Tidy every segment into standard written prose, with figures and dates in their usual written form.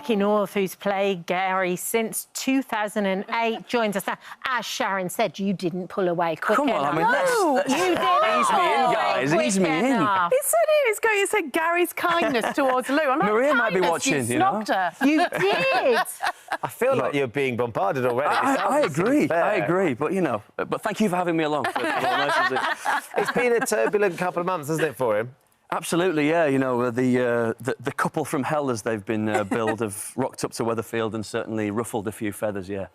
Mikey North, who's played Gary since 2008, joins us now. As Sharon said, you didn't pull away quick enough. Come on, I mean, you didn't. Ease me in, guys. Ease me in. He said he said Gary's kindness towards Lou. I'm not Maria might be watching, you know. You did. I feel like you're being bombarded already. I agree. But, you know, but thank you for having me along. It's been a turbulent couple of months, hasn't it, for him? Absolutely, yeah. You know, the couple from hell, as they've been billed, have rocked up to Weatherfield and certainly ruffled a few feathers, yeah.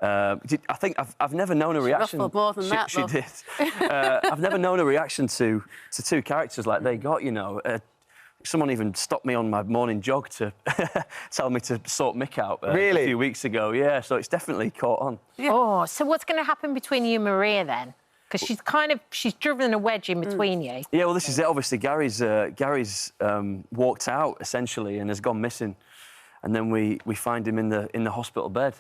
I think I've never known a reaction... Ruffled more than that, She did. I've never known a reaction to two characters like they got, you know. Someone even stopped me on my morning jog to tell me to sort Mick out really? A few weeks ago, yeah, so it's definitely caught on. Yeah. Oh, so what's going to happen between you and Maria, then? Because she's driven a wedge in between you. Yeah, well, this is it. Obviously, Gary's walked out, essentially, and has gone missing. And then we find him in the hospital bed,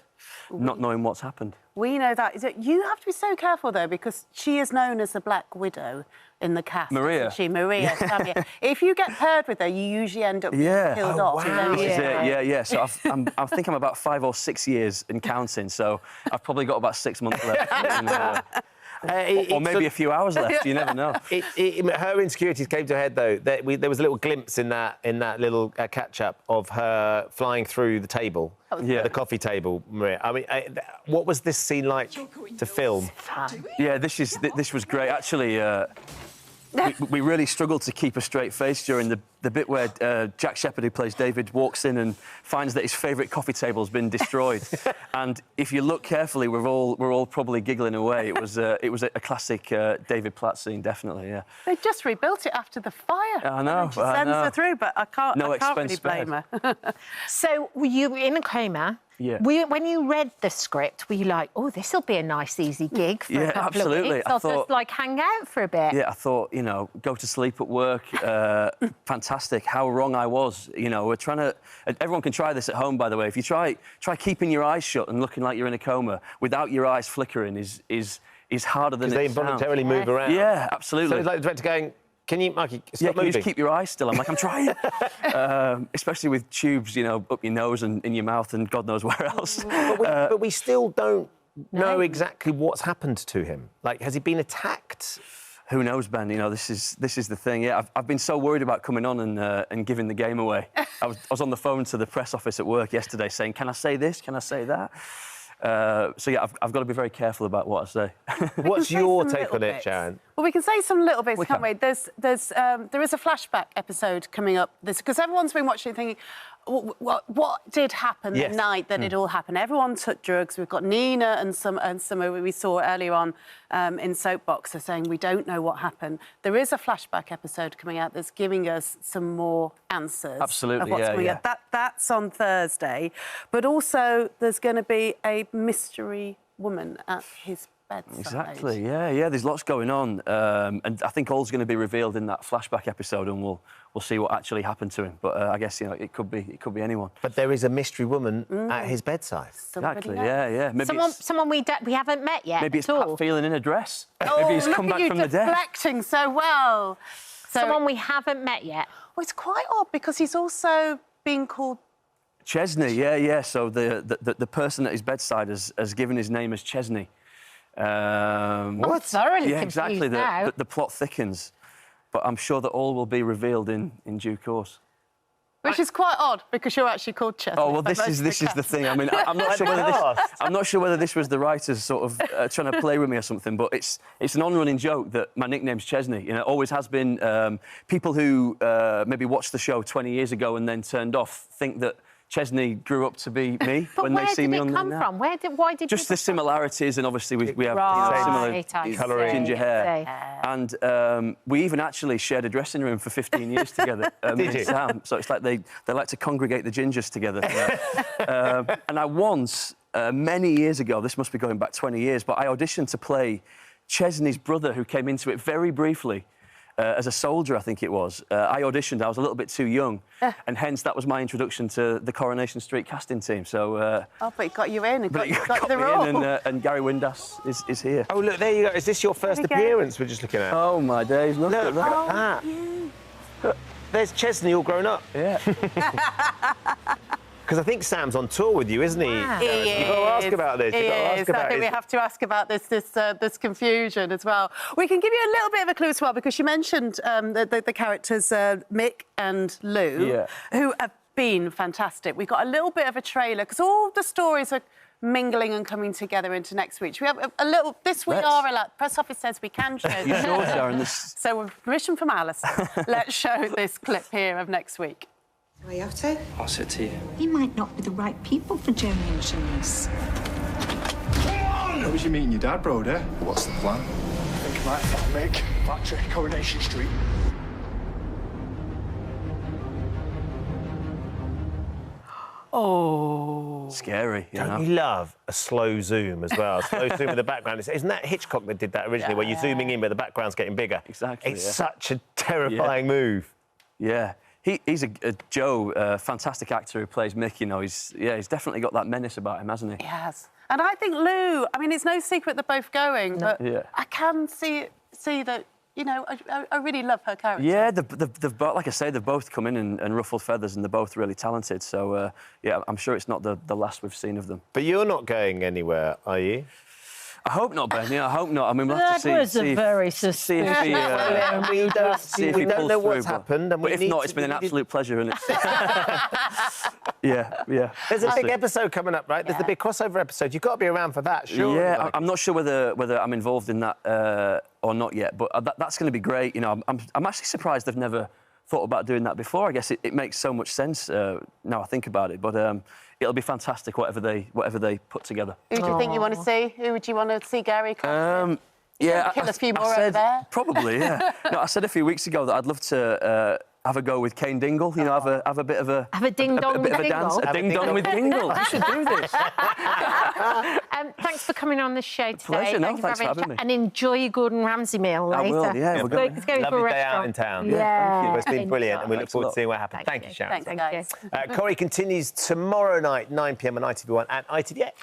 not knowing what's happened. We know that. You have to be so careful, though, because she is known as the Black Widow in the cast. Maria. Isn't she? Maria. Yeah. If you get paired with her, you usually end up killed off. Wow. This is it, yeah. So I think I'm about 5 or 6 years and counting, so I've probably got about 6 months left. Or maybe a few hours left, you never know. Her insecurities came to a head, though. There was a little glimpse in that little catch-up of her flying through the table, the coffee table, Maria. I mean, what was this scene like to film? Yeah, this was great. Actually, we really struggled to keep a straight face during the bit where Jack Shepherd, who plays David, walks in and finds that his favourite coffee table has been destroyed. And if you look carefully, we're all probably giggling away. It was a classic David Platt scene, definitely. Yeah. They just rebuilt it after the fire. I know. She sends her through, but I can't really blame her. So were you in a coma? Yeah. When you read the script, were you like, oh, this will be a nice, easy gig for a couple of weeks? I thought, just, like, hang out for a bit? Yeah, I thought, you know, go to sleep at work. Fantastic. How wrong I was. You know, we're trying to... Everyone can try this at home, by the way. If you try keeping your eyes shut and looking like you're in a coma without your eyes flickering is harder than it sounds. Because they involuntarily move around. Yeah, absolutely. So it's like the director going... Can you, Mikey, stop moving? Can you just keep your eyes still? I'm like, I'm trying. Especially with tubes, you know, up your nose and in your mouth and God knows where else. But we still don't know exactly what's happened to him. Like, has he been attacked? Who knows, Ben? You know, this is the thing. Yeah, I've been so worried about coming on and giving the game away. I was on the phone to the press office at work yesterday saying, can I say this? Can I say that? So, yeah, I've got to be very careful about what I say. What's your take on it, Sharon? Well, we can say some little bits, can't we? There is a flashback episode coming up, because everyone's been watching thinking, what did happen the night that it all happened? Everyone took drugs. We've got Nina and some we saw earlier on in Soapbox are saying we don't know what happened. There is a flashback episode coming out that's giving us some more answers. Absolutely, of what's coming out. That's on Thursday. But also there's going to be a mystery woman at his bedside. Exactly, yeah. There's lots going on, and I think all's going to be revealed in that flashback episode, and we'll see what actually happened to him. But I guess, you know, it could be anyone. But there is a mystery woman at his bedside. Exactly, yeah. Maybe someone we haven't met yet. Maybe it's Pat Phelan in a dress. Oh, maybe he's come back from the dead. Deflecting so well. Someone we haven't met yet. Well, it's quite odd because he's also being called Chesney. Yeah. So the person at his bedside has given his name as Chesney. What? Thoroughly yeah, exactly. Now. The plot thickens, but I'm sure that all will be revealed in due course. Which is quite odd because you're actually called Chesney. Oh well, this is the thing. I mean, I'm not sure whether this was the writers sort of trying to play with me or something, but it's an on-running joke that my nickname's Chesney. You know, it always has been. People who maybe watched the show 20 years ago and then turned off think that Chesney grew up to be me when they see me on there now. Why did just the similarities, and obviously we have similar colouring, ginger hair, and we even actually shared a dressing room for 15 years together. Did you? So it's like they like to congregate the gingers together. And I once, many years ago, this must be going back 20 years, but I auditioned to play Chesney's brother, who came into it very briefly. As a soldier, I think it was. I auditioned, I was a little bit too young, and hence that was my introduction to the Coronation Street casting team. So, but it got you in, and got you the me role. in, and Gary Windass is here. Oh, look, there you go. Is this your first appearance we're just looking at? Oh, my days, look at that. Look, there's Chesney all grown up. Yeah. Because I think Sam's on tour with you, isn't he? Wow. You've got to ask about this. You've got to ask about I think we have to ask about this confusion as well. We can give you a little bit of a clue as well, because you mentioned the characters Mick and Lou, who have been fantastic. We've got a little bit of a trailer, because all the stories are mingling and coming together into next week. We have a little... This we are allowed... Press office says we can show this. You sure, Sharon? So with permission from Alison, let's show this clip here of next week. Are you have to? I'll sit to you. You might not be the right people for Joni and Shanice. How was you meeting your dad, Broder? What's the plan? I think I might find Mick. Factory, Coronation Street. Oh. Scary, you know? Don't you love a slow zoom as well? Slow zoom in the background. Isn't that Hitchcock that did that originally, where you're zooming in but the background's getting bigger? Exactly, It's such a terrifying move. Yeah. He's a Joe, fantastic actor who plays Mick, you know. He's definitely got that menace about him, hasn't he? Yes. And I think Lou, I mean, it's no secret they're both going, but I can see that, you know, I really love her character. Yeah, they've like I say, they've both come in and ruffled feathers, and they're both really talented. So, yeah, I'm sure it's not the last we've seen of them. But you're not going anywhere, are you? I hope not, Ben. Yeah, I hope not. I mean, we'll have to see. That was a very suspicious. We don't know what's happened. But if not, it's been an absolute pleasure, and it's... yeah. There's a big episode coming up, right? There's the big crossover episode. You've got to be around for that, sure. Yeah, I'm not sure whether I'm involved in that or not yet, but that's going to be great. You know, I'm actually surprised they've never thought about doing that before. I guess it makes so much sense now I think about it, but it'll be fantastic whatever they put together. Who do you think you want to see? Who would you want to see Gary cast? Yeah, kill a few more over there. Probably, yeah. No, I said a few weeks ago that I'd love to have a go with Kane Dingle. You know, have a bit of a ding dong with a dance, a ding dong with Dingle. I should do this. Thanks for coming on the show today. Pleasure. No, thanks for having me. And enjoy your Gordon Ramsay meal later. I will. Yeah, we're going. Let's go for a Lovely day out restaurant. in town. Yeah. Well, it's been brilliant, and we look Thanks a forward to lot. seeing what happens. Thank you, Sharon. Thanks, guys. Corrie continues tomorrow night, 9 p.m. on ITV1 and ITVX.